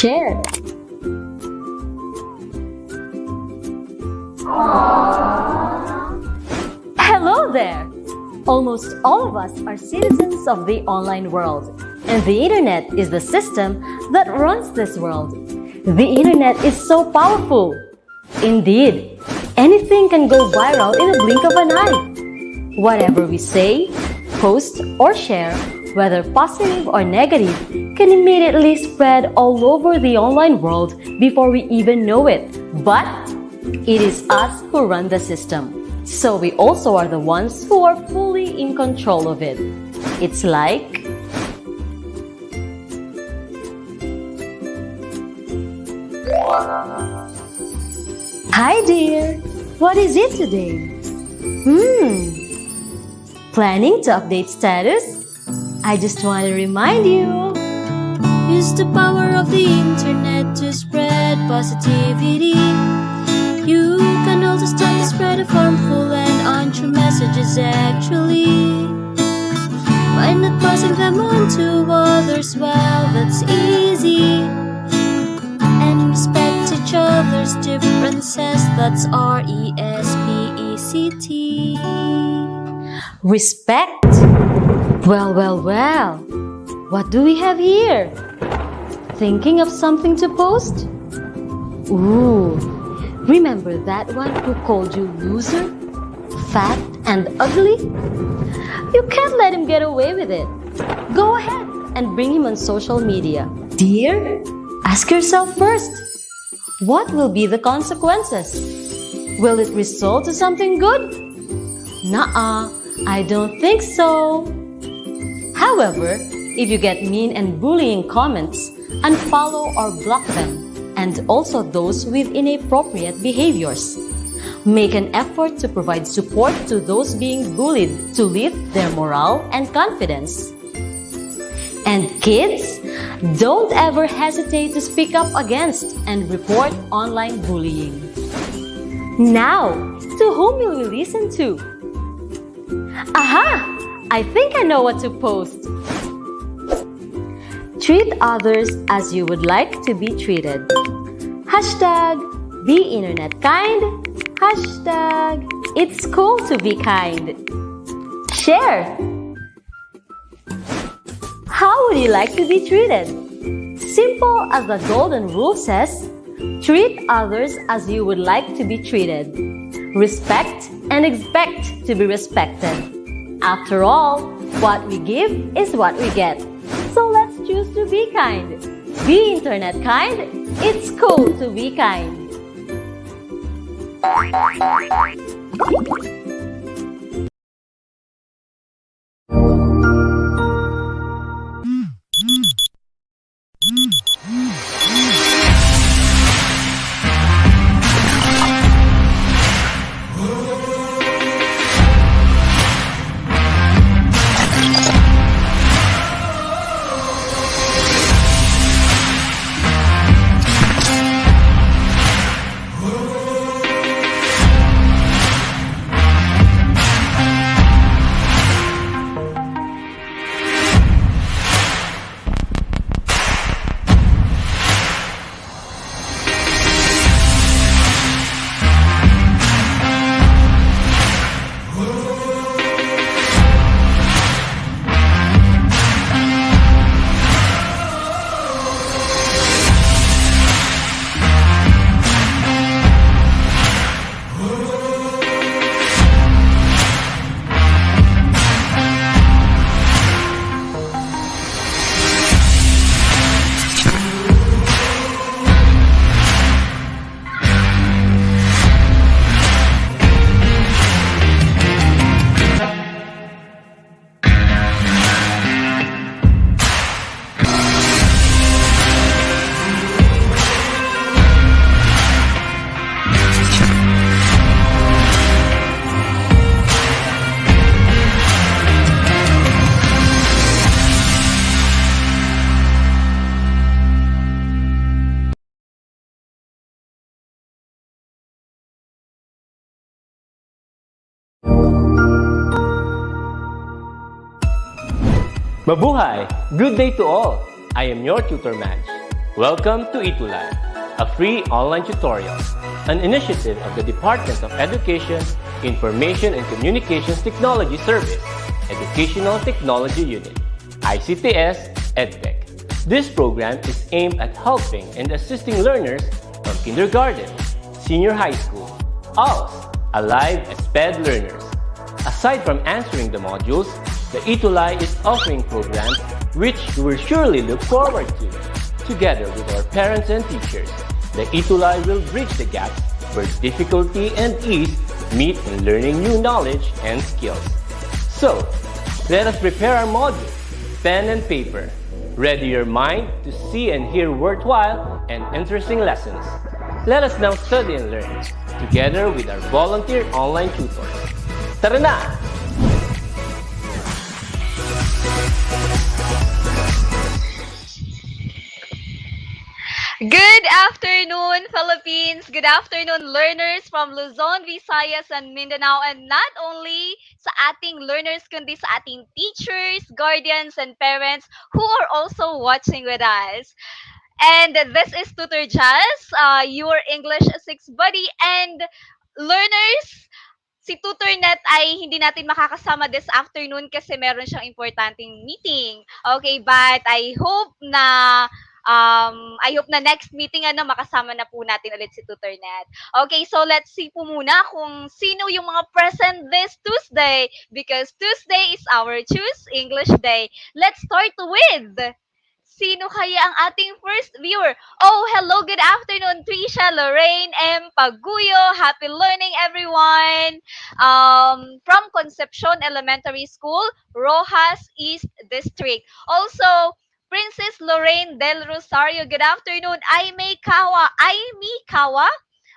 share. Hello there! Almost all of us are citizens of the online world, and the internet is the system that runs this world. The internet is so powerful. Indeed, anything can go viral in a blink of an eye. Whatever we say, post, or share, whether positive or negative, can immediately spread all over the online world before we even know it. But it is us who run the system. So we also are the ones who are fully in control of it. It's like... Hi dear! What is it today? Planning to update status? I just want to remind you. Use the power of the internet to spread positivity. You can also start the spread of harmful and untrue messages actually. By not passing them on to others, well, that's easy. And respect each other's differences, that's R-E-S-P-E-C-T. Respect? Well. What do we have here? Thinking of something to post? Ooh, remember that one who called you loser, fat, and ugly? You can't let him get away with it. Go ahead and bring him on social media. Dear, ask yourself first, what will be the consequences? Will it result to something good? Nuh-uh, I don't think so. However, if you get mean and bullying comments, unfollow or block them, and also those with inappropriate behaviors. Make an effort to provide support to those being bullied to lift their morale and confidence. And kids, don't ever hesitate to speak up against and report online bullying. Now, to whom will we listen to? Aha! I think I know what to post. Treat others as you would like to be treated. Hashtag be internet kind. Hashtag it's cool to be kind. Share. How would you like to be treated? Simple as the golden rule says, treat others as you would like to be treated. Respect and expect to be respected. After all, what we give is what we get. So let's choose to be kind. Be internet kind. It's cool to be kind. Mabuhay! Good day to all! I am your tutor Madge. Welcome to ETUlay, a free online tutorial, an initiative of the Department of Education, Information and Communications Technology Service, Educational Technology Unit, ICTS EdTech. This program is aimed at helping and assisting learners from kindergarten, senior high school, ALS, alive as PED learners. Aside from answering the modules, the ETUlay is offering programs which you will surely look forward to. Together with our parents and teachers, the ETUlay will bridge the gaps where difficulty and ease meet in learning new knowledge and skills. So, let us prepare our modules, pen and paper. Ready your mind to see and hear worthwhile and interesting lessons. Let us now study and learn, together with our volunteer online tutors. Tara na! Good afternoon, Philippines! Good afternoon, learners from Luzon, Visayas, and Mindanao. And not only sa ating learners, kundi sa ating teachers, guardians, and parents who are also watching with us. And this is Tutor Jazz, your English 6 buddy. And learners, si Tutor Net ay hindi natin makakasama this afternoon kasi meron siyang importanteng meeting. Okay, but I hope na next meeting makasama na po natin ulit si Tutor Net. Okay, so let's see po muna kung sino yung mga present this Tuesday because Tuesday is our Choose English Day. Let's start with sino kaya ang ating first viewer? Oh, hello, good afternoon, Trisha, Lorraine, M. Paguyo. Happy learning, everyone. From Concepcion Elementary School, Rojas East District. Also, Princess Lorraine Del Rosario, good afternoon. Aimee Kawa,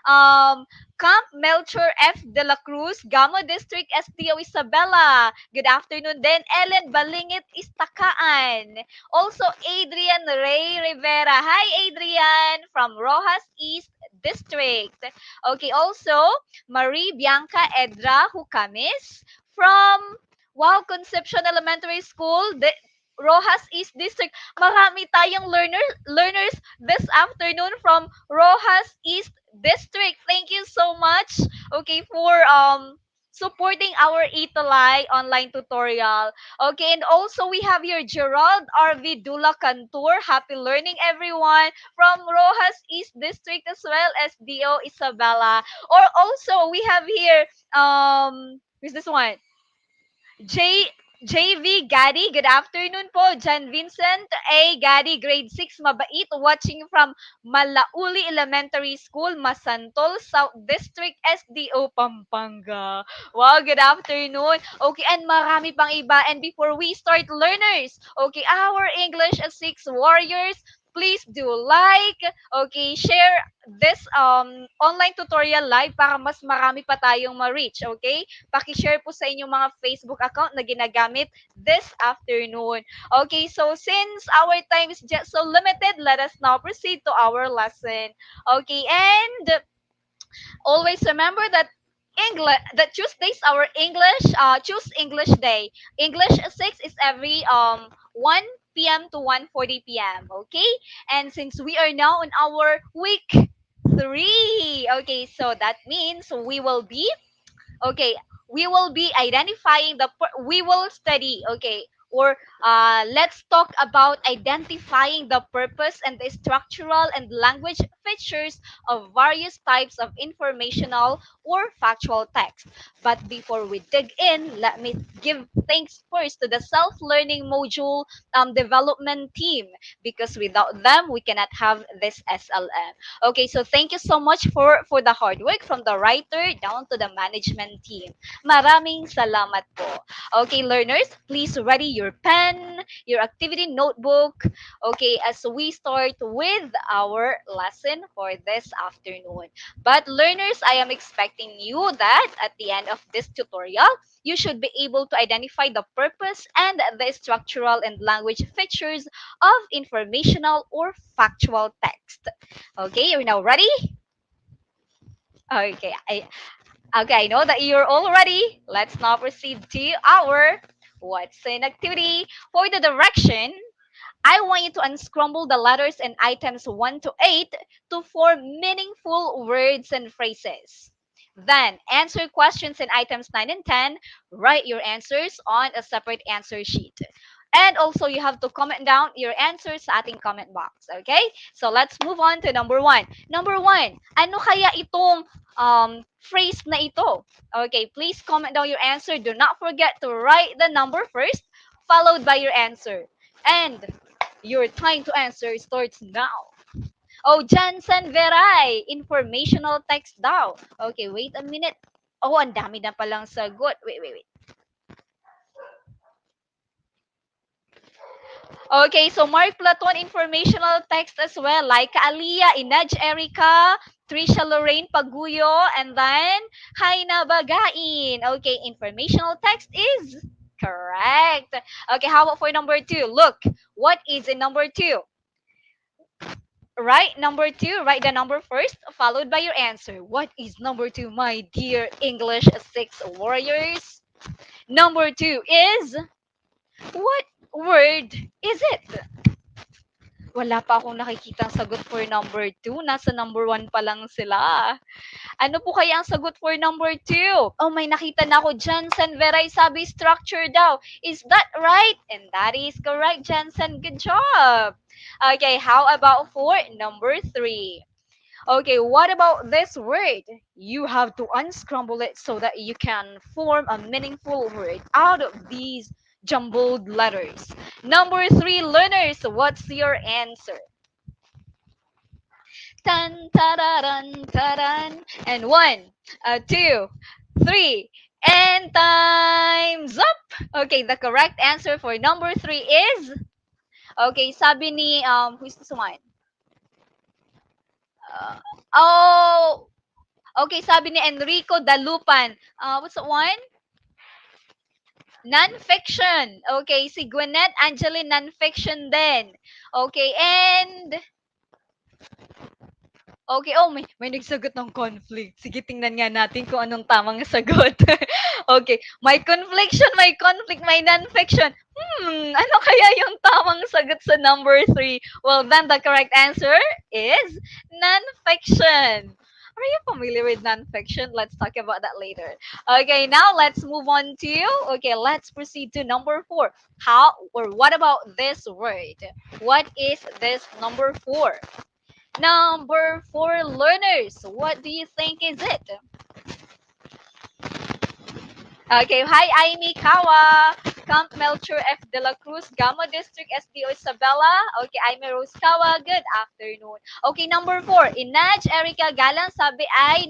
um, Camp Melchor F. De La Cruz, Gamo District, SDO Isabela. Good afternoon din. Ellen Balingit Istakaan. Also, Adrian Ray Rivera. Hi, Adrian, from Rojas East District. Okay, also, Marie Bianca Edra Hucamis from Concepcion Elementary School, Rojas East District. Marami tayong learners this afternoon from Rojas East District. Thank you so much, okay, for supporting our ETUlay online tutorial. Okay, and also we have here Gerald RV Dula Cantur. Happy learning, everyone, from Rojas East District as well as DO Isabela. Or also we have here who's this one? J JV Gaddy, good afternoon po. John Vincent A. Gaddy, grade 6, mabait, watching from Malauli Elementary School, Masantol, South District, SDO, Pampanga. Wow, good afternoon. Okay, and marami pang iba. And before we start, learners, okay, our English 6 warriors, please do like, okay, share this online tutorial live para mas marami pa tayong ma-reach, okay? Paki-share po sa inyong mga Facebook account na ginagamit this afternoon. Okay, so since our time is just so limited, let us now proceed to our lesson. Okay, and always remember that Tuesdays our English choose English day. English 6 is every 1 p.m. to 1:40 p.m. Okay? And since we are now on our week 3, okay, so that means we will be okay, we will be identifying we will study, okay, or let's talk about identifying the purpose and the structural and language features of various types of informational or factual text. But before we dig in, let me give thanks first to the self-learning module development team, because without them we cannot have this SLM. Okay, so thank you so much for the hard work from the writer down to the management team. Maraming salamat po. Okay, learners, please ready your pen, your activity notebook. Okay, as we start with our lesson for this afternoon. But learners, I am expecting you that at the end of this tutorial, you should be able to identify the purpose and the structural and language features of informational or factual text. Okay, you're now ready? Okay, I know that you're all ready. Let's now proceed to our what's an activity. For the direction, I want you to unscramble the letters in items 1 to 8 to form meaningful words and phrases. Then, answer questions in items 9 and 10. Write your answers on a separate answer sheet. And also, you have to comment down your answers sa ating comment box. Okay? So, let's move on to number 1. Number 1, ano kaya itong phrase na ito? Okay, please comment down your answer. Do not forget to write the number first, followed by your answer. And your time to answer starts now. Oh, Jansen Veray, informational text daw. Okay, wait a minute. Oh, ang dami na palang sagot. Wait. Okay, so Mark Platon, informational text as well. Like Aliyah, Inaj Erica, Trisha Lorraine Paguyo, and then Haina Bagain. Okay, informational text is correct. Okay, how about for number 2? Look, what is in number 2? Right, number 2, write the number first, followed by your answer. What is number 2, my dear English 6 warriors? Number 2 is, what word is it? Wala pa akong nakikitang sagot for number 2. Nasa number 1 pa lang sila. Ano po kaya ang sagot for number 2? Oh, may nakita na ako. Jansen Veray sabi structure daw. Is that right? And that is correct, Jansen. Good job. Okay, how about for number 3? Okay, what about this word? You have to unscramble it so that you can form a meaningful word out of these jumbled letters. Number 3, learners, what's your answer? Tan tararan taran. And 1, 2, 3, and time's up. Okay, the correct answer for number 3 is, okay, sabi ni who's this one? Uh, oh, okay, sabi ni Enrico Dalupan. What's that one? Nonfiction. Okay, si Gwyneth Angeline, nonfiction din. Okay, and okay, oh, may nagsagot ng conflict. Sige, tingnan nga natin kung anong tamang sagot. Okay, may confliction, may conflict, may nonfiction. Ano kaya yung tamang sagot sa number 3? Well, then the correct answer is nonfiction. Are you familiar with nonfiction? Let's talk about that later. Okay, now let's move on to, okay, let's proceed to number 4. How or what about this word? What is this number 4? Number 4, learners. What do you think is it? Okay, hi, Amy Kawa, Camp Melchor F. De La Cruz, Gama District, SDO Isabela. Okay, Amy Rose Kawa, good afternoon. Okay, number 4, Inaj Erica Galang, sabi ay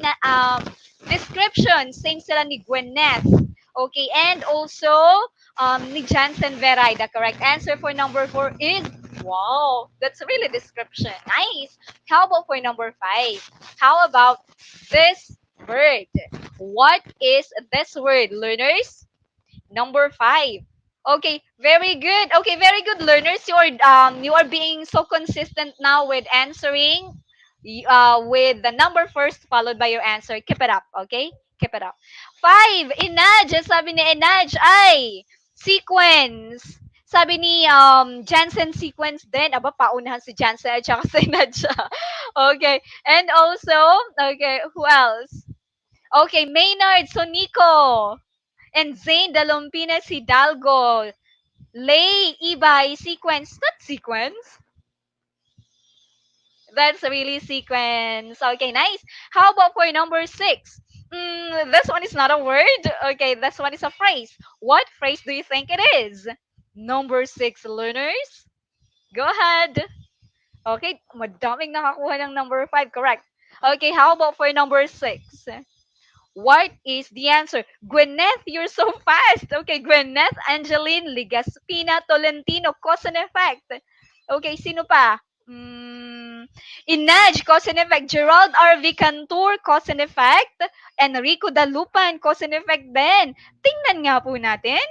description, same sila ni Gwyneth. Okay, and also ni Jansen Veray. The correct answer for number 4 is, wow, that's really description. Nice. How about for number 5? How about this word? What is this word, learners? Number 5. Okay, very good. Okay, very good, learners. You are being so consistent now with answering with the number first followed by your answer. Keep it up, okay? Keep it up. 5, Inaj. Sabi ni Inaj ay sequence. Sabi ni Jansen sequence din. Aba, paunahan si Jansen at saka si Inaj. Okay. And also, okay, who else? Okay, Maynard Sonico. And Zane Dalompinas Hidalgo. Lay Ibay sequence. Not sequence. That's really sequence. Okay, nice. How about for number 6? This one is not a word. Okay, this one is a phrase. What phrase do you think it is? Number 6, learners. Go ahead. Okay, madaming nakakuha ng number 5. Correct. Okay, how about for number 6? What is the answer? Gwyneth, you're so fast. Okay, Gwyneth, Angeline, Ligaspina, Tolentino, cause and effect. Okay, sino pa? Inaj, cause and effect. Gerald R. Vicantur, cause and effect. Enrico Dalupan, cause and effect din. Tingnan nga po natin.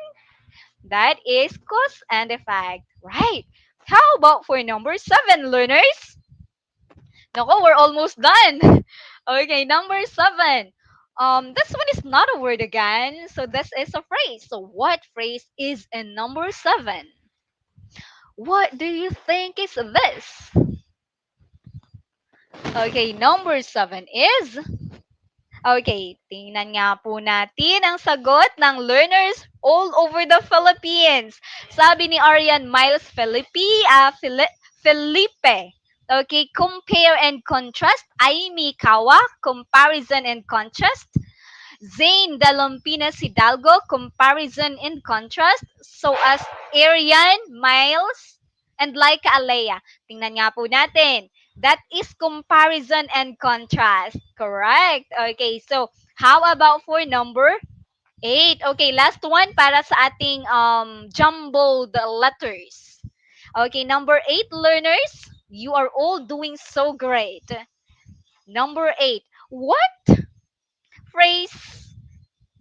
That is cause and effect. Right. How about for number 7, learners? Nako, we're almost done. Okay, number 7. This one is not a word again. So this is a phrase. So what phrase is in number 7? What do you think is this? Okay, number 7 is... Okay, tingnan nga po natin ang sagot ng learners all over the Philippines. Sabi ni Arian Miles Felipe. Okay, compare and contrast. Amy Kawa, comparison and contrast. Zane Dalompinas Hidalgo, comparison and contrast. So as Arian, Miles, and Laika Alea. Tingnan nga po natin. That is comparison and contrast. Correct. Okay, so how about for number 8? Okay, last one para sa ating jumbled letters. Okay, number 8 learners, you are all doing so great. Number 8. What phrase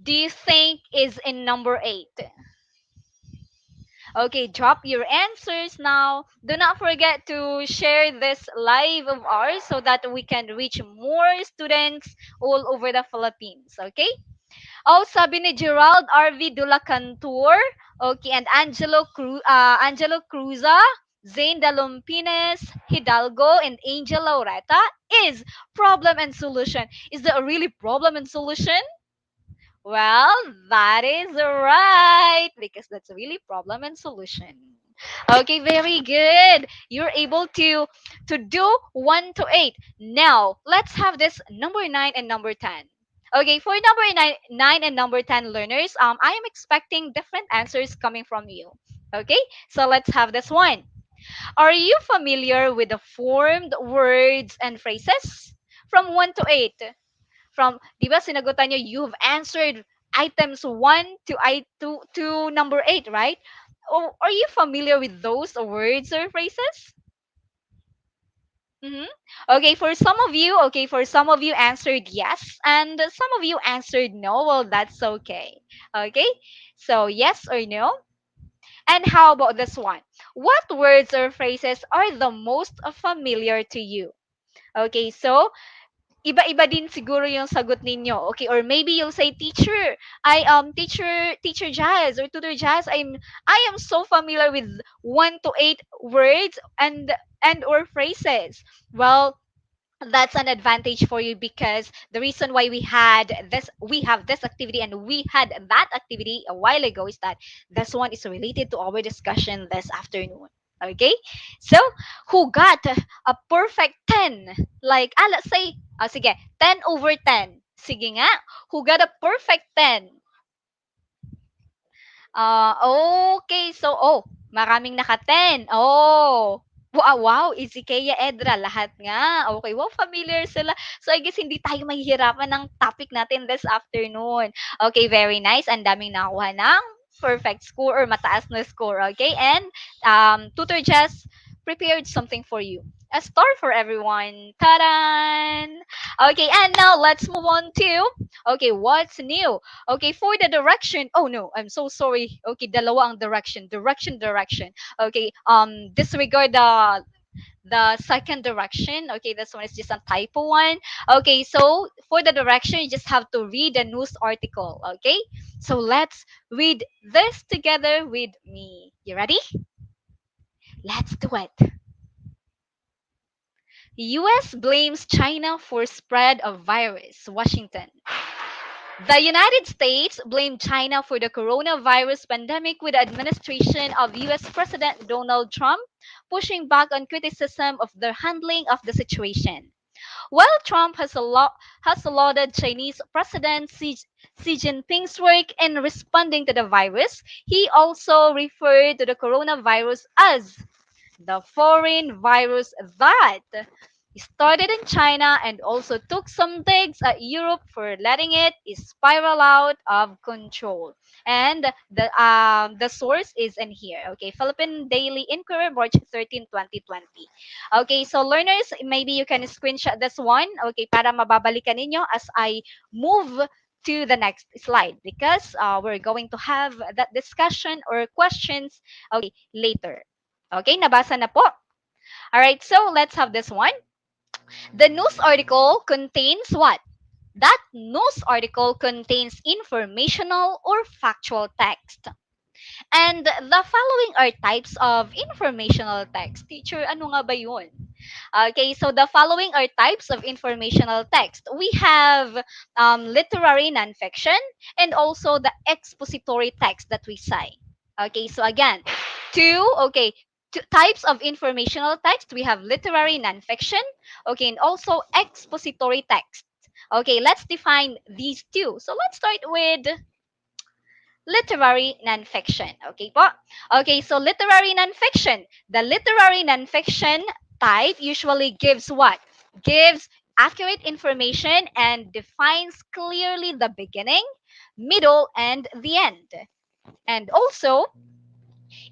do you think is in number 8? Okay, drop your answers now. Do not forget to share this live of ours so that we can reach more students all over the Philippines. Okay? Oh, sabi ni Gerald RV Dulacantur, okay, and Angelo Cruza, Zane Dalumpines, Hidalgo, and Angel Laureta is problem and solution. Is there a really problem and solution? Well, that is right because that's really problem and solution. Okay, very good. You're able to do 1 to 8. Now, let's have this number 9 and number 10. Okay, for number 9 and number 10 learners, I am expecting different answers coming from you. Okay? So let's have this one. Are you familiar with the formed words and phrases from 1 to 8? From, di ba sinagutan nyo, you've answered items 1 to number 8, right? Oh, are you familiar with those words or phrases? Mm-hmm. Okay, for some of you answered yes, and some of you answered no. Well, that's okay. Okay, so yes or no. And how about this one? What words or phrases are the most familiar to you? Okay, so iba-iba din siguro yung sagot ninyo. Okay, or maybe you'll say, teacher, teacher Jazz or tutor Jazz, I am so familiar with 1 to 8 words and or phrases. Well, that's an advantage for you because the reason why we have this activity and we had that activity a while ago is that this one is related to our discussion this afternoon. Okay, so who got a perfect 10? Like, let's say, sige, 10 over 10. Sige nga, who got a perfect 10? Okay. So, maraming naka-10. Oh. Wow, Izikeya, Edra, lahat nga. Okay, wow, familiar sila. So, I guess hindi tayo mahihirapan ng topic natin this afternoon. Okay, very nice. Ang daming nakuha ng perfect score or mataas na score. Okay, and Tutor Jess prepared something for you. A star for everyone. Ta-dan! Okay, and now let's move on to, okay, what's new? Okay, for the direction. Oh no, I'm so sorry. Okay, dalawa ang direction. Direction. Okay, disregard the second direction. Okay, this one is just a typo one. Okay, so for the direction, you just have to read the news article. Okay, so let's read this together with me. You ready? Let's do it. US blames China for spread of virus. Washington. The United States blamed China for the coronavirus pandemic with the administration of US President Donald Trump pushing back on criticism of their handling of the situation. While Trump has lauded Chinese President Xi Jinping's work in responding to the virus, he also referred to the coronavirus as the foreign virus that started in China and also took some digs at Europe for letting it spiral out of control. And the source is in here. Okay, Philippine Daily Inquirer, March 13, 2020. Okay, so learners, maybe you can screenshot this one. Okay, para mababalikan ninyo as I move to the next slide because we're going to have that discussion or questions, okay, later. Okay, nabasa na po. All right, so let's have this one. The news article contains what? That news article contains informational or factual text. And the following are types of informational text. Teacher, ano nga ba yun? Okay, so the following are types of informational text. We have literary nonfiction and also the expository text that we say. Okay, so again, two types of informational text. We have literary nonfiction, okay, and also expository text. Okay, let's define these two. So let's start with literary nonfiction. Okay po? Okay, so literary nonfiction. The literary nonfiction type usually gives what? Gives accurate information and defines clearly the beginning, middle, and the end. And also,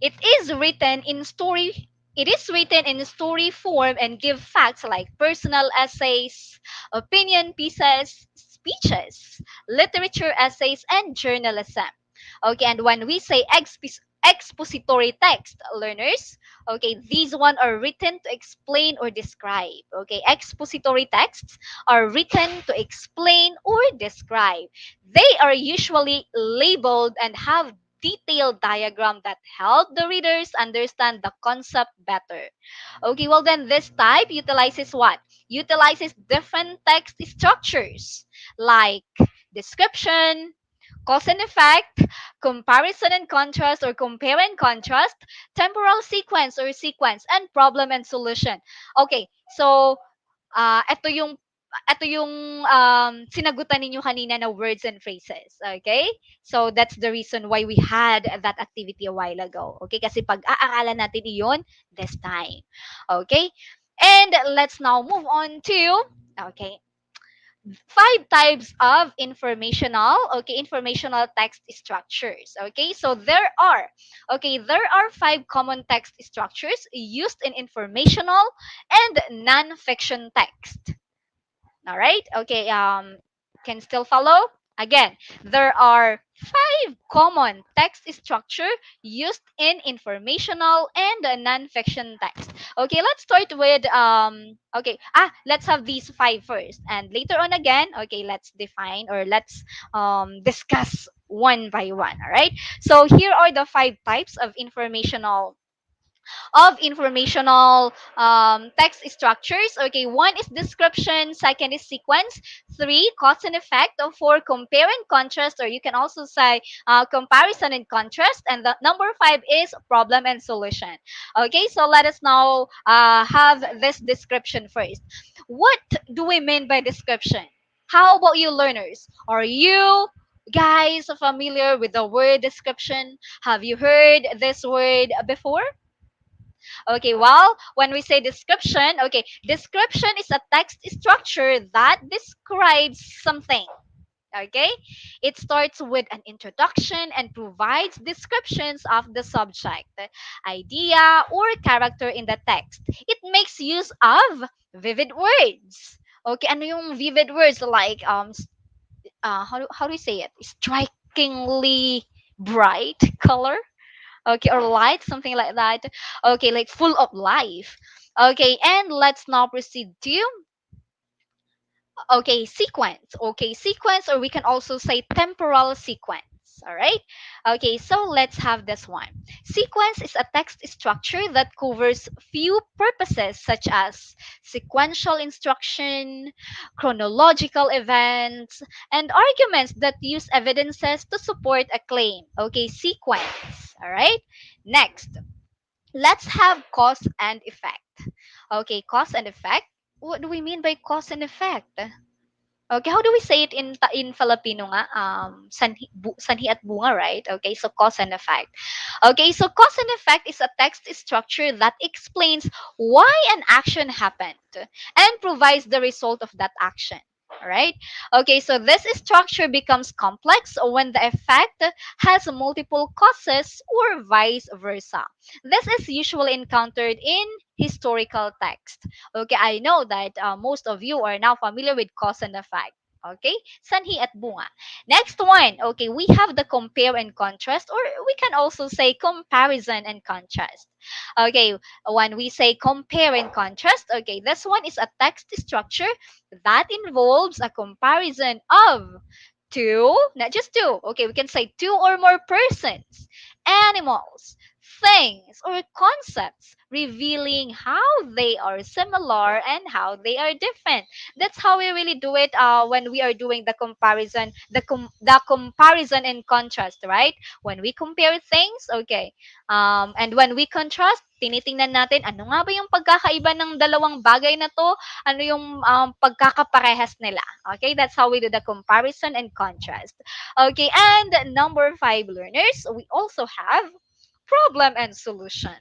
it is written in story it is written in story form and give facts like personal essays, opinion pieces, speeches, literature essays, and journalism. Okay, and when we say expository text, learners, okay, these one are written to explain or describe. Okay, expository texts are written to explain or describe. They are usually labeled and have detailed diagram that help the readers understand the concept better. Okay, well then this type utilizes what? Utilizes different text structures like description, cause and effect, comparison and contrast or compare and contrast, temporal sequence or sequence, and problem and solution. Okay, so ito yung sinagutan ninyo kanina na words and phrases. Okay? So, that's the reason why we had that activity a while ago. Okay? Kasi pag-aaralan natin iyon this time. Okay? And let's now move on to, okay, five types of informational text structures. Okay? So, there are five common text structures used in informational and non-fiction text. All right. Okay. Can still follow? Again, there are five common text structure used in informational and non-fiction text. Okay, let's start with let's have these five first, and later on again, okay, let's define or let's discuss one by one. All right. So here are the five types of informational text structures. Okay, one is description, second is sequence, three, cause and effect, four, compare and contrast, or you can also say comparison and contrast, and the number five is problem and solution. Okay, so let us now have this description first. What do we mean by description? How about you learners? Are you guys familiar with the word description? Have you heard this word before? Okay, well, when we say description, okay, description is a text structure that describes something. Okay, it starts with an introduction and provides descriptions of the subject, idea, or character in the text. It makes use of vivid words. Okay, ano yung vivid words like how do you say it? Strikingly bright color, okay, or light, something like that. Okay, like full of life. Okay, and let's now proceed to, okay, sequence. Okay, sequence, or we can also say temporal sequence. All right. Okay, so let's have this one. Sequence is a text structure that covers few purposes such as sequential instruction, chronological events, and arguments that use evidences to support a claim. Okay, sequence. All right. Next, let's have cause and effect. Okay, cause and effect. What do we mean by cause and effect? Okay, how do we say it in Filipino nga? Sanhi at bunga, right? Okay, so cause and effect. Okay, so cause and effect is a text structure that explains why an action happened and provides the result of that action. Alright? Okay, so this structure becomes complex when the effect has multiple causes or vice versa. This is usually encountered in historical text. Okay, I know that most of you are now familiar with cause and effect. Okay, sanhi at bunga. Next one, okay, we have the compare and contrast, or we can also say comparison and contrast. Okay, when we say compare and contrast, okay, this one is a text structure that involves a comparison of two, not just two, okay, we can say two or more persons, animals, things, or concepts, revealing how they are similar and how they are different. That's how we really do it when we are doing the comparison, the comparison and contrast, right? When we compare things, okay, and when we contrast, tinitingnan natin, ano nga ba yung pagkakaiba ng dalawang bagay na to? Ano yung pagkakaparehas nila? Okay, that's how we do the comparison and contrast. Okay, and number five, learners, we also have problem and solution.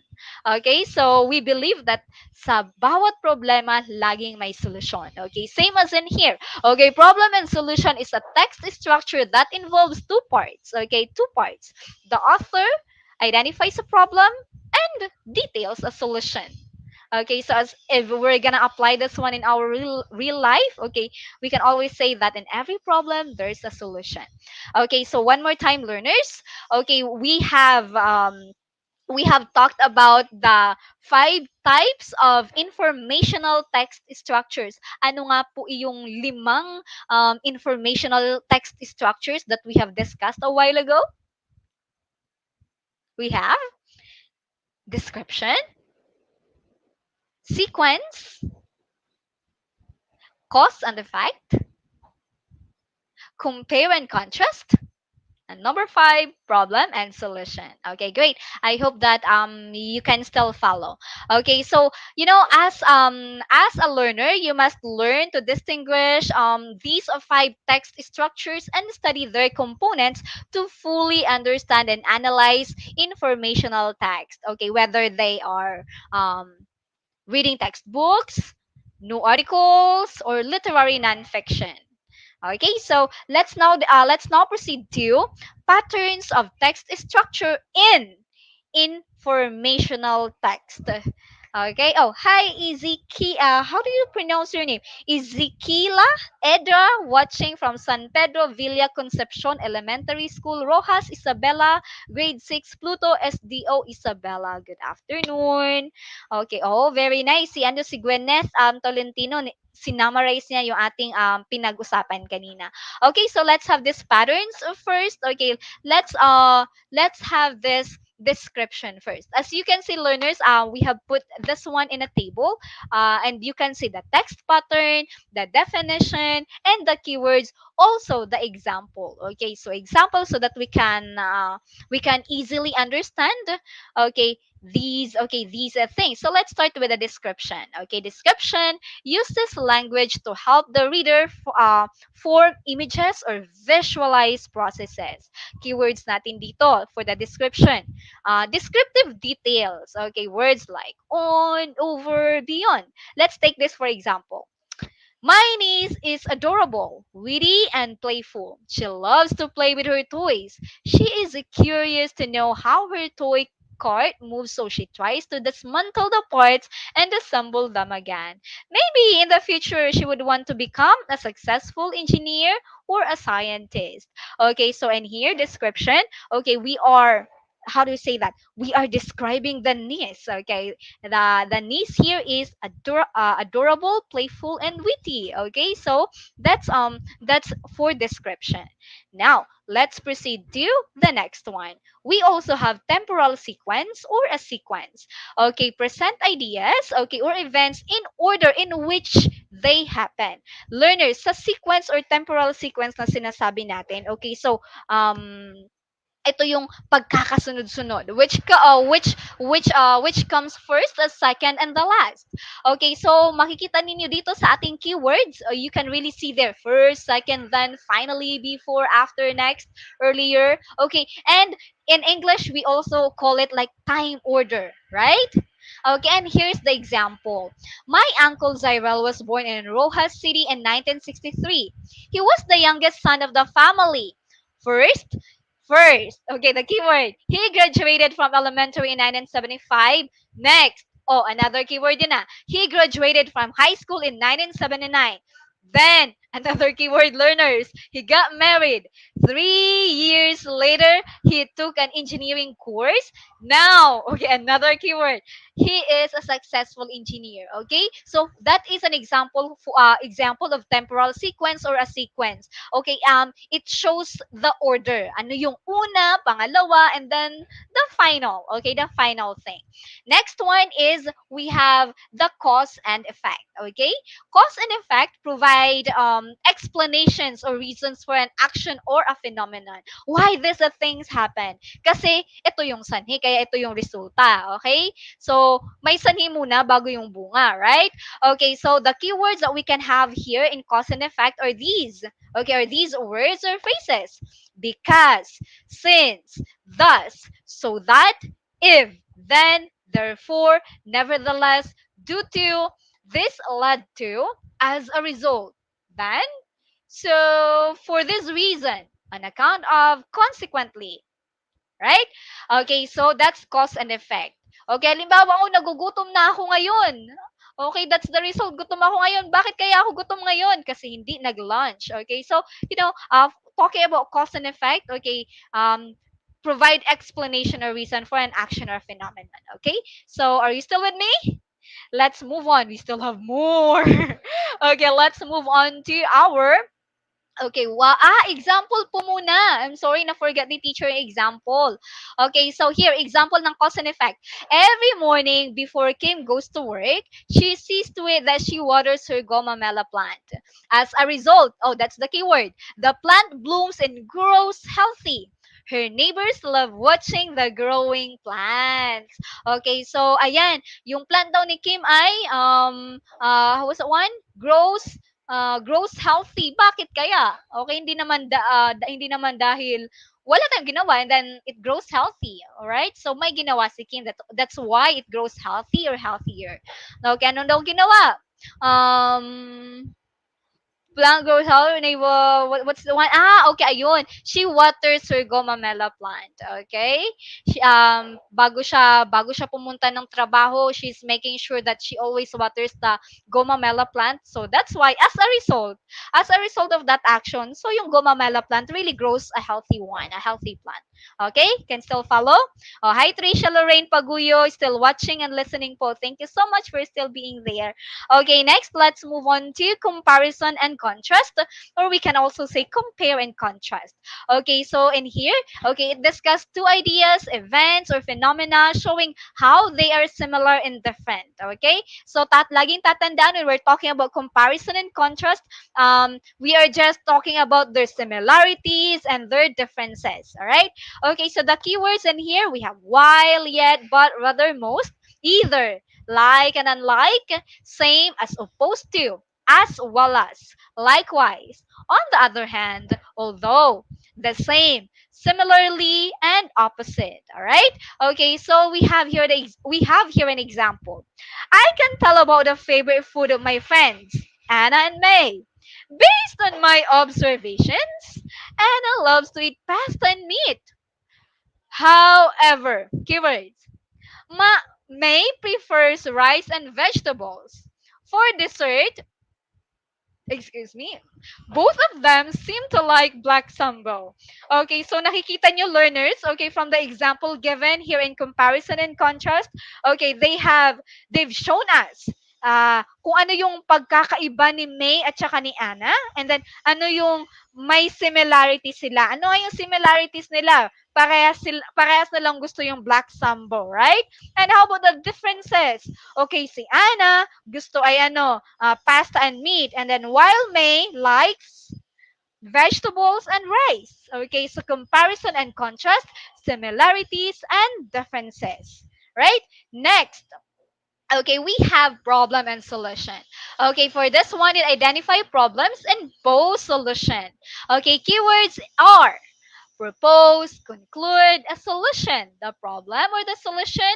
Okay, so we believe that sa bawat problema, laging may solusyon. Okay, same as in here. Okay, problem and solution is a text structure that involves two parts. Okay, two parts. The author identifies a problem and details a solution. Okay, so as if we're gonna apply this one in our real life, okay, we can always say that in every problem there's a solution. Okay, so one more time, learners. Okay, we have talked about the five types of informational text structures. Ano nga po yung limang informational text structures that we have discussed a while ago? We have description, sequence, cause and effect, compare and contrast, and number five, problem and solution. Okay, great. I hope that you can still follow. Okay, so as a learner, you must learn to distinguish these five text structures and study their components to fully understand and analyze informational text. Okay, whether they are reading textbooks, new articles, or literary nonfiction. Okay, so let's now proceed to patterns of text structure in informational text. Okay. Oh, hi, how do you pronounce your name? Ezekiela Edra, watching from San Pedro Villa Concepcion Elementary School, Rojas Isabela, grade 6, Pluto SDO Isabela. Good afternoon. Okay. Oh, very nice. Si ano si Gwyneth Tolentino, sinamarize niya yung ating pinag-usapan kanina. Okay, so let's have these patterns first. Okay, let's have this description first. As you can see, learners, we have put this one in a table, and you can see the text pattern, the definition, and the keywords. Also, the example. Okay, so example so that we can easily understand. Okay, these things. So let's start with the description. Okay, description uses language to help the reader form images or visualize processes. Keywords natin dito for the description. Descriptive details. Okay, words like on, over, beyond. Let's take this for example. My niece is adorable, witty, and playful. She loves to play with her toys. She is curious to know how her toy cart moves, so she tries to dismantle the parts and assemble them again. Maybe in the future she would want to become a successful engineer or a scientist. Okay, so in here, description. Okay, we are, how do you say that? We are describing the niece. Okay, the niece here is adorable, playful, and witty. Okay, so that's for description. Now let's proceed to the next one. We also have temporal sequence or a sequence. Okay, present ideas, okay, or events in order in which they happen. Learners, sa sequence or temporal sequence na sinasabi natin, okay, so ito yung pagkakasunod-sunod, which comes first, the second, and the last. Okay, so makikita ninyo dito sa ating keywords, you can really see there first, second, then, finally, before, after, next, earlier. Okay, and in English we also call it like time order, right? Okay, and here's the example. My uncle Zyrel was born in Rojas City in 1963. He was the youngest son of the family. First, First, okay, the keyword. He graduated from elementary in 1975. Next, oh, another keyword yun na. He graduated from high school in 1979. Then, Another keyword, learners. He got married. 3 years later, he took an engineering course. Now, okay, another keyword. He is a successful engineer. Okay, so that is an example of temporal sequence or a sequence. Okay, it shows the order. Ano yung una, pangalawa, and then the final. Okay, the final thing. Next one is we have the cause and effect. Okay, cause and effect provide explanations or reasons for an action or a phenomenon. Why these things happen? Kasi ito yung sanhi, kaya ito yung resulta. Okay? So, may sanhi muna bago yung bunga, right? Okay, so the keywords that we can have here in cause and effect are these. Okay, are these words or phrases? Because, since, thus, so that, if, then, therefore, nevertheless, due to, this led to, as a result, then, so for this reason, on account of, consequently, right? Okay, so that's cause and effect. Okay, halimbawa, oh, nagugutom na ako ngayon. Okay, that's the result. Gutom ako ngayon. Bakit kaya ako gutom ngayon? Kasi hindi nag-lunch. Okay, so, talking about cause and effect, okay, provide explanation or reason for an action or phenomenon. Okay, so are you still with me? Let's move on. We still have more. Okay, let's move on to our okay, example po muna. I'm sorry na forget the teacher example. Okay, so here, example ng cause and effect. Every morning before Kim goes to work, she sees to it that she waters her gomamela plant. As a result, oh, that's the keyword. The plant blooms and grows healthy. Her neighbors love watching the growing plants. Okay, so ayan, yung plant daw ni Kim ay what was that one? Grows healthy. Bakit kaya? Okay, hindi naman dahil wala tayong ginawa and then it grows healthy. All right? So may ginawa si Kim, that's why it grows healthy or healthier. Okay, anong daw ginawa? Plant grows healthy. What's the one? Okay, ayun. She waters her gomamela plant. Okay? Bago siya pumunta ng trabaho, she's making sure that she always waters the gomamela plant. So that's why, as a result of that action, so yung gomamela plant really grows a healthy one, a healthy plant. Okay? Can still follow? Oh, hi, Tricia Lorraine Paguyo, still watching and listening po. Thank you so much for still being there. Okay, next, let's move on to comparison and contrast, or we can also say compare and contrast. Okay, so in here, okay, it discussed two ideas, events, or phenomena showing how they are similar and different. Okay, so laging tatandaan when we're talking about comparison and contrast, we are just talking about their similarities and their differences. All right. Okay, so the keywords in here we have while, yet, but, rather, most, either, like and unlike, same as opposed to, as well as, likewise. On the other hand, although, the same, similarly, and opposite. All right. Okay. So we have here an example. I can tell about the favorite food of my friends, Anna and May. Based on my observations, Anna loves to eat pasta and meat. However, keywords. May prefers rice and vegetables. For dessert, excuse me, both of them seem to like black sambo. Okay, so nakikita nyo, learners, okay, from the example given here in comparison and contrast, okay, they've shown us kung ano yung pagkakaiba ni May at saka ni Anna, and then ano yung may similarity sila. Ano nga yung similarities nila? Parehas na lang gusto yung black sambo, right? And how about the differences? Okay, si Anna gusto ay pasta and meat, and then while May likes vegetables and rice. Okay, so comparison and contrast, similarities and differences. Right? Next, okay, we have problem and solution. Okay, for this one, it identify problems and pose solution. Okay, keywords are propose, conclude, a solution. The problem or the solution?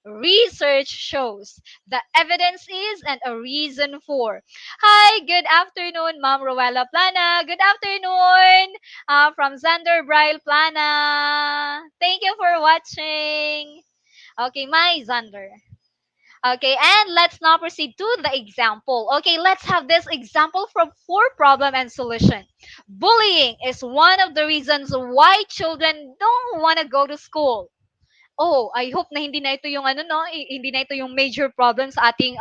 Research shows. The evidence is and a reason for. Hi, good afternoon, Ma'am Rowella Plana. Good afternoon from Xander Braille Plana. Thank you for watching. Okay, my Xander. Okay, and let's now proceed to the example. Okay, let's have this example from for problem and solution. Bullying is one of the reasons why children don't want to go to school. Oh, I hope na hindi na ito yung ano no, hindi na ito yung major problem sa ating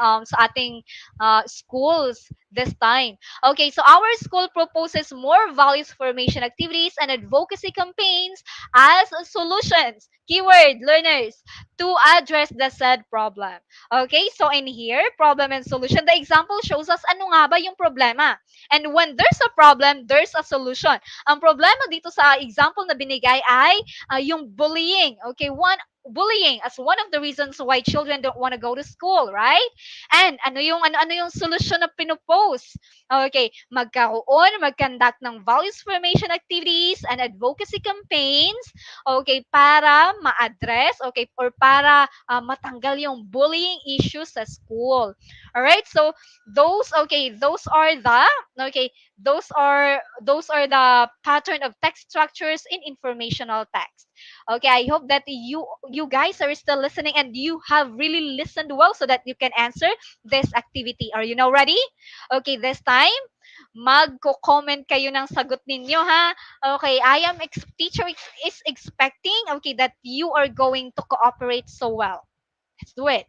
schools this time. Okay, so our school proposes more values formation activities and advocacy campaigns as solutions. Keyword learners to address the said problem. Okay, so in here, problem and solution, the example shows us ano nga ba yung problema. And when there's a problem, there's a solution. Ang problema dito sa example na binigay ay yung bullying. Okay, bullying as one of the reasons why children don't want to go to school, right? And ano yung solution na pinopose? Okay, mag-conduct ng values formation activities and advocacy campaigns, okay, para ma-address, okay, or para matanggal yung bullying issues sa school. All right? So those are the okay, those are the pattern of text structures in informational text. Okay, I hope that you guys are still listening and you have really listened well so that you can answer this activity. Are you now ready? Okay, this time magko-comment kayo ng sagot ninyo ha. Okay, teacher is expecting okay that you are going to cooperate so well. Let's do it.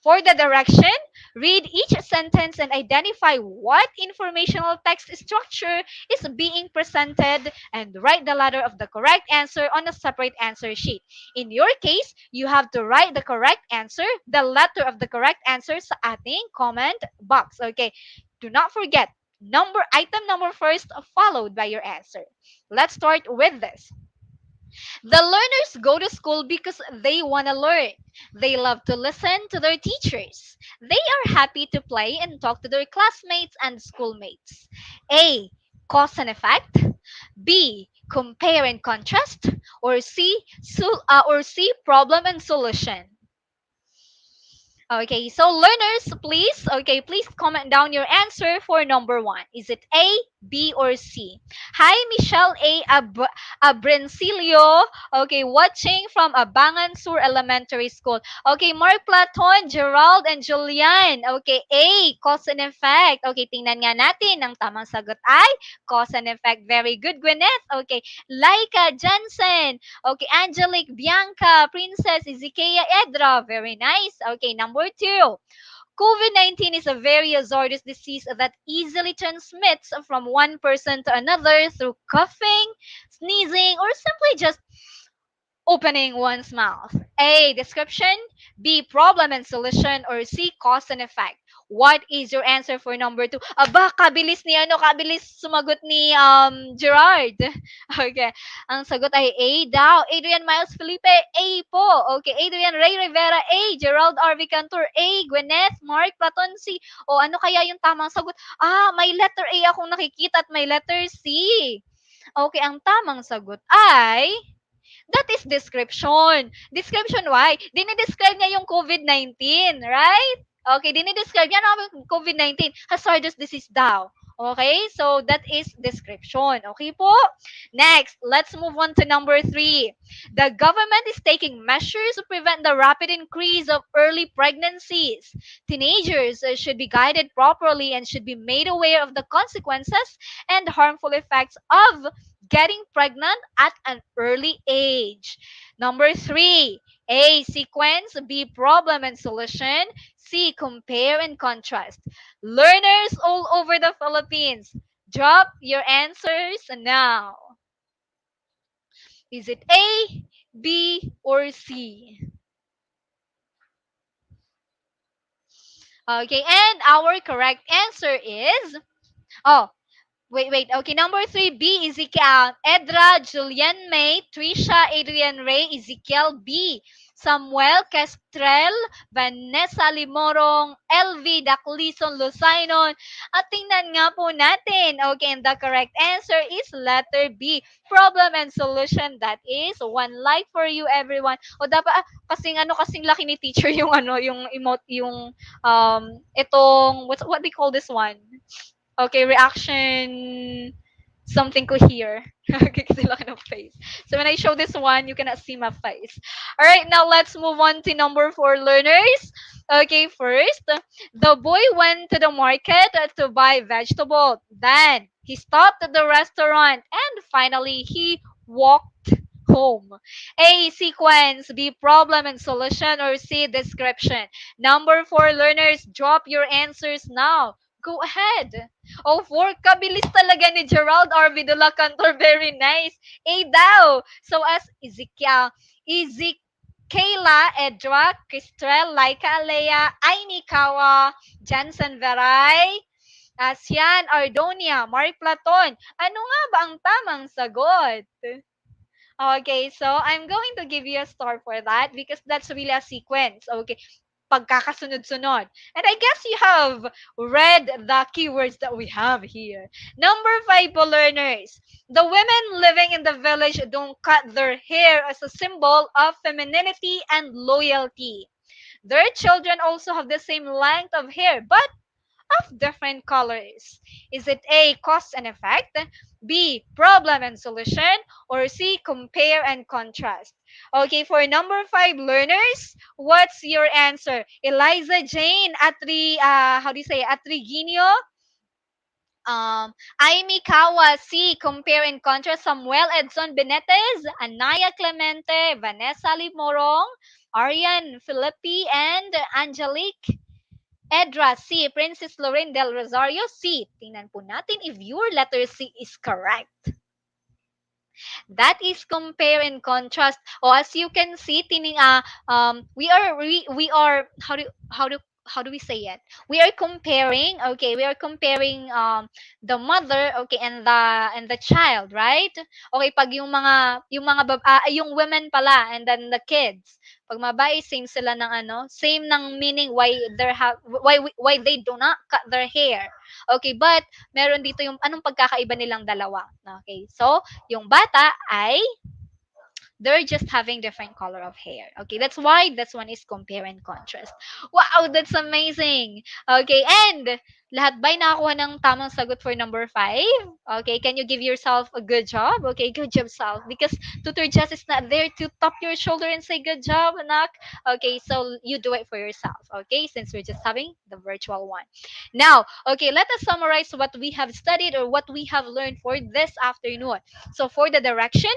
For the direction, read each sentence and identify what informational text structure is being presented and write the letter of the correct answer on a separate answer sheet. In your case, you have to write the correct answer, the letter of the correct answer sa ating comment box. Okay, do not forget, item number first followed by your answer. Let's start with this. The learners go to school because they want to learn. They love to listen to their teachers. They are happy to play and talk to their classmates and schoolmates. A. Cause and effect. B. Compare and contrast. Or C. Problem and solution. Okay, so learners, please comment down your answer for number one. Is it A, B, or C? Hi, Michelle A. Abrencilio. Okay, watching from Abangan Sur Elementary School. Okay, Mark Platon, Gerald, and Julian. Okay, A, cause and effect. Okay, tingnan nga natin. Ang tamang sagot ay cause and effect. Very good, Gwyneth. Okay, Laika Jensen. Okay, Angelique, Bianca, Princess, Izikea, Edra. Very nice. Okay, number two. COVID-19 is a very hazardous disease that easily transmits from one person to another through coughing, sneezing, or simply just opening one's mouth. A. Description. B. Problem and solution. Or C. Cause and effect. What is your answer for number two? Aba, kabilis sumagot ni Gerard. Okay. Ang sagot ay A daw. Adrian Miles Felipe, A po. Okay. Adrian Ray Rivera, A. Gerald R. Cantor, A. Gwyneth, Mark Platon, C. O ano kaya yung tamang sagot? May letter A akong nakikita at may letter C. Okay, ang tamang sagot ay that is description. Description why? Dinidescribe niya yung COVID-19, right? Okay, dinidescribe niya yung COVID-19. Hazardous disease daw. Okay, so that is description. Okay po? Next, let's move on to number three. The government is taking measures to prevent the rapid increase of early pregnancies. Teenagers should be guided properly and should be made aware of the consequences and harmful effects of getting pregnant at an early age. Number three, A, sequence. B, problem and solution. C, compare and contrast. Learners all over the Philippines, drop your answers now. Is it A, B, or C? Okay, and our correct answer is, oh, wait. Okay, number three, B, Ezekiel. Edra, Julian May, Trisha, Adrian Ray, Ezekiel B. Samuel Kestrel, Vanessa Limorong, LV Daclison Lucainon. At tingnan nga po natin. Okay, and the correct answer is letter B. Problem and solution. That is one like for you, everyone. O dapat, kasing laki ni teacher yung yung emote, yung, itong, what do you call this one? Okay, reaction. something ko here. Okay, kasi laki ng face. So when I show this one, you cannot see my face. All right, now let's move on to number 4 learners. Okay, first, the boy went to the market to buy vegetable. Then he stopped at the restaurant and finally he walked home. A, sequence. B, problem and solution. Or C, description. Number 4 learners, drop your answers now. Go ahead. Oh, 4, kabilis talaga ni Gerald R. Vidula Cantor. Very nice. A daw. So as Kayla, Edra, Cristrel, Laika Alea, Aini Kawa, Jansen Veray, Asian, Ardonia, Mark Platon. Ano nga ba ang tamang sagot? Okay, so I'm going to give you a star for that because that's really a sequence. Okay, pagkakasunod-sunod. And I guess you have read the keywords that we have here. Number 5 po, learners. The women living in the village don't cut their hair as a symbol of femininity and loyalty. Their children also have the same length of hair, but of different colors. Is it A, cause and effect, B, problem and solution, or C, compare and contrast? Okay, for number 5 learners, what's your answer? Eliza Jane how do you say, Atriginio, Aimee Kawa, C, compare and contrast, Samuel Edson Benetes, Anaya Clemente, Vanessa Limorong, Arian Philippi, and Angelique Edra. C, Princess Lorraine Del Rosario. C, tingnan po natin if your letter C is correct. That is compare and contrast. O as you can see, we are how do we say it? We are comparing, okay, we are comparing the mother, okay, and the child, right? Okay, pag yung women pala and then the kids. Pag mabae, same sila ng same ng meaning why why they do not cut their hair. Okay, but meron dito yung anong pagkakaiba nilang dalawa. Okay, so yung bata ay they're just having different color of hair. Okay, that's why this one is compare and contrast. Wow, that's amazing. Okay, and lahat ba'y nakakuha ng tamang sagot for number 5? Okay, can you give yourself a good job? Okay, good job, Sal. Because Tutor Jess is not there to tap your shoulder and say good job, anak. Okay, so you do it for yourself. Okay, since we're just having the virtual one. Now, okay, let us summarize what we have studied or what we have learned for this afternoon. So for the direction,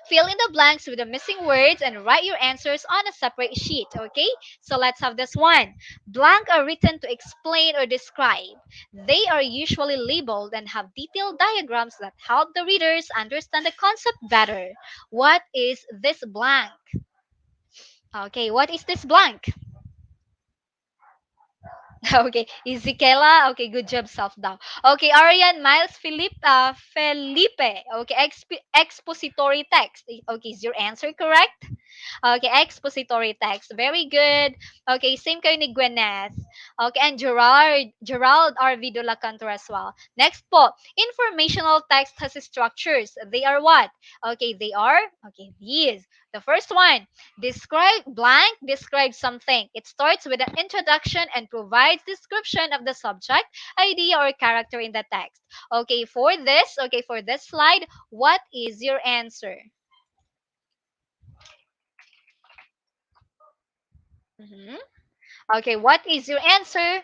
fill in the blanks with the missing words and write your answers on a separate sheet, okay? So let's have this one. Blank are written to explain or describe. They are usually labeled and have detailed diagrams that help the readers understand the concept better. What is this blank? Okay, what is this blank? Okay, Ezekiela. Okay, good job, self down. Okay, Arian, Miles, Felipe. Okay, expository text. Okay, is your answer correct? Okay, expository text. Very good. Okay, same kayo ni Gwyneth. Okay, and Gerald R. Vidula Cantor as well. Next po, informational text has structures. They are what? Okay, they are, okay, these. The first one, describe blank, describe something. It starts with an introduction and provides description of the subject, idea, or character in the text. Okay, for this slide, what is your answer? Mhm. Okay, what is your answer?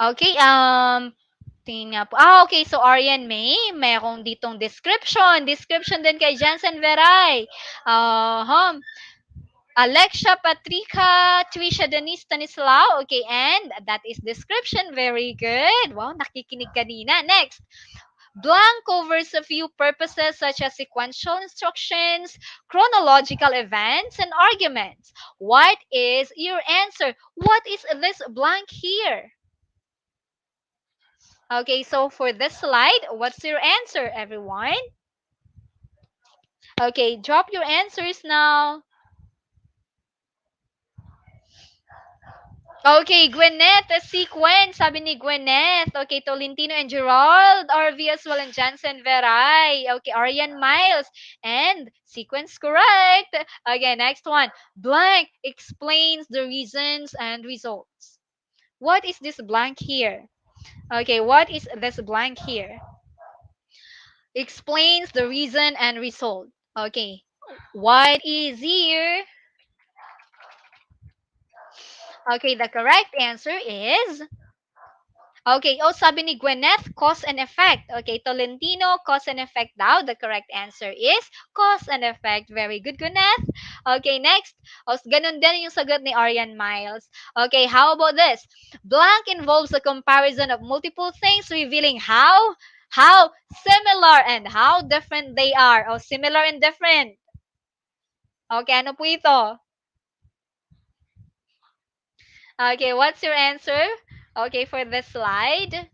Okay, tingnan nga po. Okay, so Arian May, mayroong ditong description. Description din kay Jansen Veray. Alexia Patrica, Trisha Denise Stanislao. Okay, and that is description. Very good. Wow, nakikinig kanina. Next. Blank covers a few purposes such as sequential instructions, chronological events, and arguments. What is your answer? What is this blank here? Okay, so for this slide, what's your answer, everyone? Okay, drop your answers now. Okay, Gwyneth, a sequence, sabi ni Gwyneth. Okay, Tolentino and Gerald, RV as well, and Jansen Veray. Okay, Arian Miles, and sequence correct. Okay, next one. Blank explains the reasons and results. What is this blank here? Okay, what is this blank here? explains the reason and result. Okay. What is here? Okay, the correct answer is okay. Oh, sabi ni Gwyneth, cause and effect. Okay, Tolentino, cause and effect daw. The correct answer is cause and effect. Very good, Gwyneth. Okay, next. Oh, ganun din yung sagot ni Arian Miles. Okay, how about this? Blank involves a comparison of multiple things revealing how similar and how different they are. Oh, similar and different. Okay, ano po ito? Okay, what's your answer? Okay, for this slide.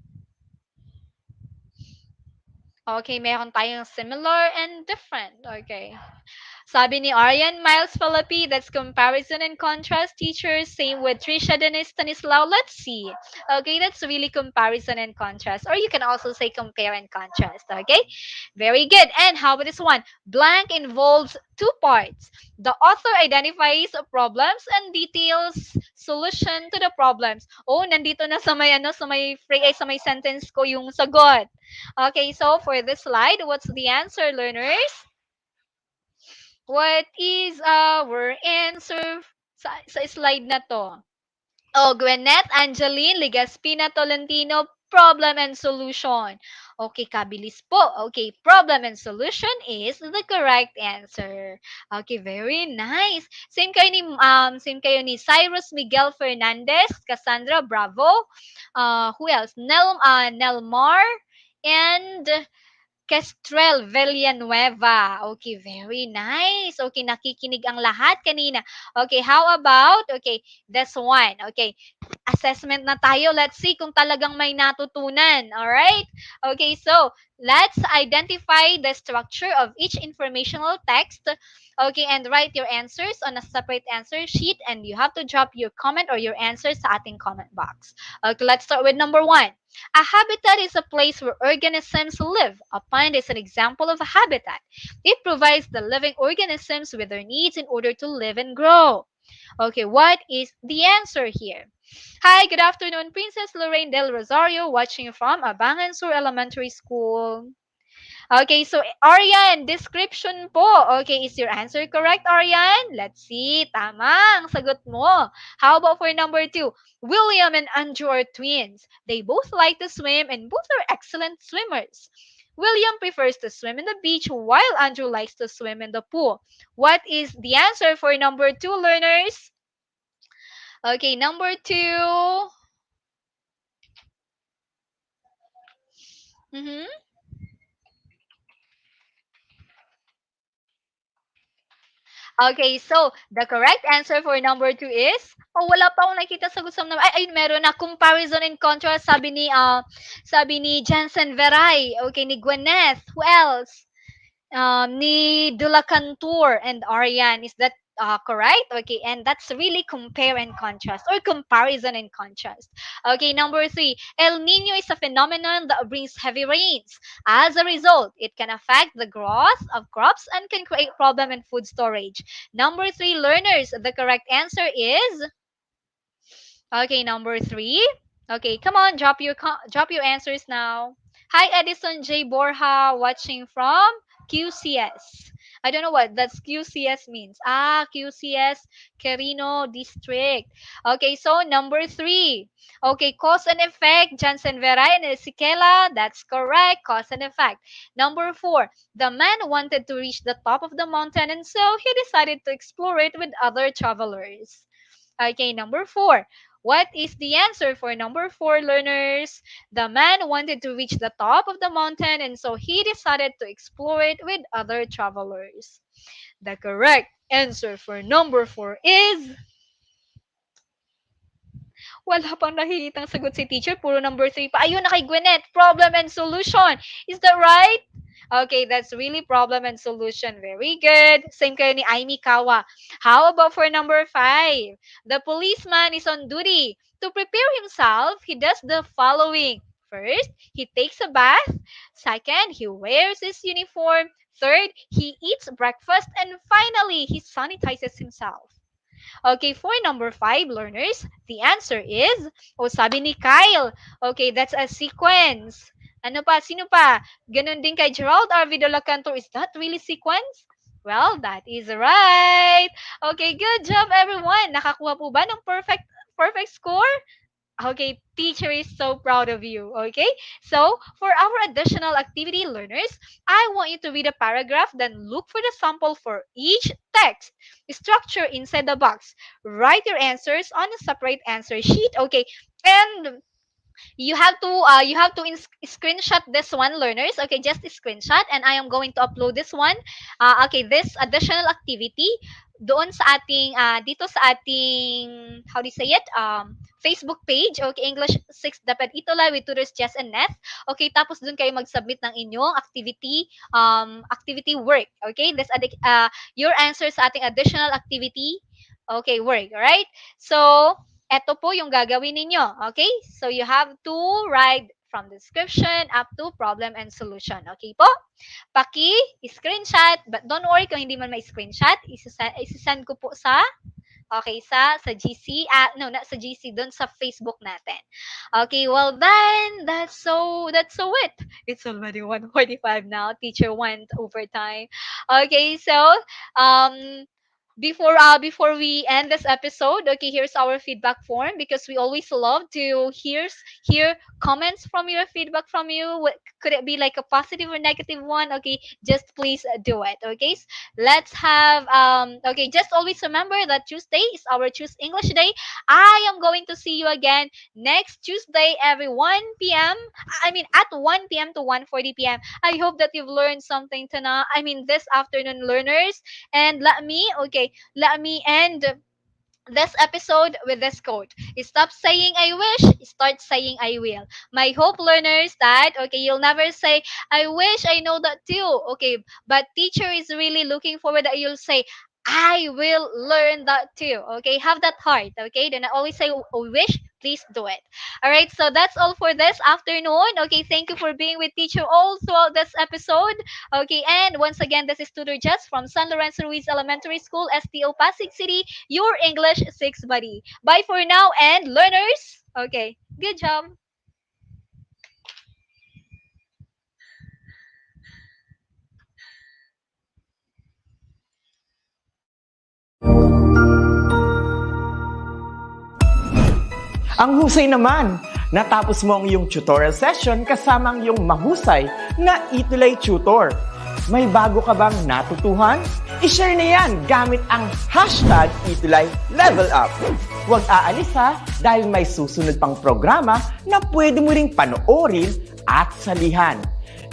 Okay, meron tayong similar and different. Okay. Sabi ni Arian Miles Philippi, that's comparison and contrast teachers. Same with Trisha Denise Stanislaw. Let's see. Okay, that's really comparison and contrast. Or you can also say compare and contrast. Okay, very good. And how about this one? Blank involves two parts. The author identifies problems and details solution to the problems. Oh, nandito na sa may sa may sa may sentence ko yung sagot. Okay, so for this slide, what's the answer, learners? What is our answer sa slide na to? Oh, Gwyneth, Angeline, Ligaspina, Tolentino, problem and solution. Okay, kabilis po. Okay, problem and solution is the correct answer. Okay, very nice. Same kayo ni Cyrus Miguel Fernandez, Cassandra Bravo. Who else? Nelmar and Kestrel Villanueva. Okay, very nice. Okay, nakikinig ang lahat kanina. Okay, how about, okay, this one. Okay, assessment na tayo. Let's see kung talagang may natutunan. Alright? Okay, so, let's identify the structure of each informational text. Okay, and write your answers on a separate answer sheet, and you have to drop your comment or your answers sa ating comment box. Okay, let's start with number 1. A habitat is a place where organisms live. A pond is an example of a habitat. It provides the living organisms with their needs in order to live and grow. Okay, what is the answer here? Hi, good afternoon, Princess Lorraine Del Rosario, watching from Abangan Sur Elementary School. Okay, so Arian, description po. Okay, is your answer correct, Arian? Let's see. Tama ang sagot mo. How about for number 2? William and Andrew are twins. They both like to swim and both are excellent swimmers. William prefers to swim in the beach while Andrew likes to swim in the pool. What is the answer for number 2, learners? Okay, number 2. Mm-hmm. Okay, so the correct answer for number 2 is, oh, wala pa akong nakita sa gusto naman. Ay, meron na. Comparison and contrast, sabi ni Jansen Veray. Okay, ni Gwyneth. Who else? Ni Dulacantour and Ariane. Is that correct? Okay, and that's really compare and contrast or comparison and contrast. Okay, number 3. El Nino is a phenomenon that brings heavy rains. As a result, it can affect the growth of crops and can create problem in food storage. Number 3, learners, the correct answer is okay, number 3. Okay, come on, drop your answers now. Hi, Edison J. Borja, watching from QCS. I don't know what that's QCS means. QCS, Quirino District. Okay, so number 3. Okay, cause and effect, Jansen Veray and Ezequiela. That's correct, cause and effect. Number 4. The man wanted to reach the top of the mountain and so he decided to explore it with other travelers. Okay, number 4. What is the answer for number 4, learners? The man wanted to reach the top of the mountain and so he decided to explore it with other travelers. The correct answer for number 4 is wala pang nakikitang sagot si teacher. Puro number 3 pa. Ayun na kay Gwyneth. Problem and solution. Is that right? Okay, that's really problem and solution. Very good. Same kayo ni Aimee Kawa. How about for number 5? The policeman is on duty. To prepare himself, he does the following. First, he takes a bath. Second, he wears his uniform. Third, he eats breakfast. And finally, he sanitizes himself. Okay, for number 5, learners, the answer is, oh, sabi ni Kyle. Okay, that's a sequence. Ano pa? Sino pa? Ganun din kay Gerald R. Vidalacantor. Is that really sequence? Well, that is right. Okay, good job everyone. Nakakuha po ba ng perfect score? Okay, teacher is so proud of you. Okay, so for our additional activity, learners, I want you to read a paragraph, then look for the sample for each text. Structure inside the box. Write your answers on a separate answer sheet. Okay, and screenshot this one, learners. Okay, just screenshot, and I am going to upload this one. Okay, this additional activity doon sa ating dito sa ating, how do you say it, Facebook page. Okay, English 6 DepEd ETUlay with tutors Jess and Neth. Okay, tapos doon kayo mag-submit ng inyong activity work. Okay, your answers sa ating additional activity, okay, work. All right, so eto po yung gagawin ninyo. Okay? So, you have to write from description up to problem and solution. Okay po? Screenshot, but don't worry kung hindi man may screenshot, isasend ko po sa sa GC, not sa GC, doon sa Facebook natin. Okay, well then, that's so it. It's already 1:45 now. Teacher went overtime. Okay, so, before we end this episode, okay, here's our feedback form, because we always love to hear comments from your feedback from you. Could it be like a positive or negative one? Okay, just please do it. Okay, let's have okay, just always remember that Tuesday is our Choose English Day. I am going to see you again next Tuesday every 1 p.m. I mean at 1 p.m. to 1:40 p.m. I hope that you've learned something tonight. I mean this afternoon, learners. And let me end this episode with this quote. Stop saying I wish, start saying I will. My hope, learners, that okay, you'll never say I wish I know that too. Okay, but teacher is really looking forward that you'll say I will learn that too. Okay, have that heart. Okay, then I always say wish, please do it. All right, so that's all for this afternoon. Okay, thank you for being with teacher all throughout this episode. Okay, and once again, this is Tutor Jess from San Lorenzo Ruiz Elementary School, STO Pasig City, your English 6 buddy. Bye for now, and learners, okay, good job. Ang husay naman! Natapos mo ang iyong tutorial session kasama ang iyong mahusay na ETUlay tutor. May bago ka bang natutuhan? I-share na yan gamit ang hashtag #ETUlayLevelUp. Huwag aalis ha, dahil may susunod pang programa na pwede mo ring panoorin at salihan.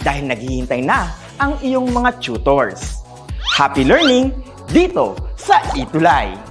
Dahil naghihintay na ang iyong mga tutors. Happy learning dito sa ETUlay!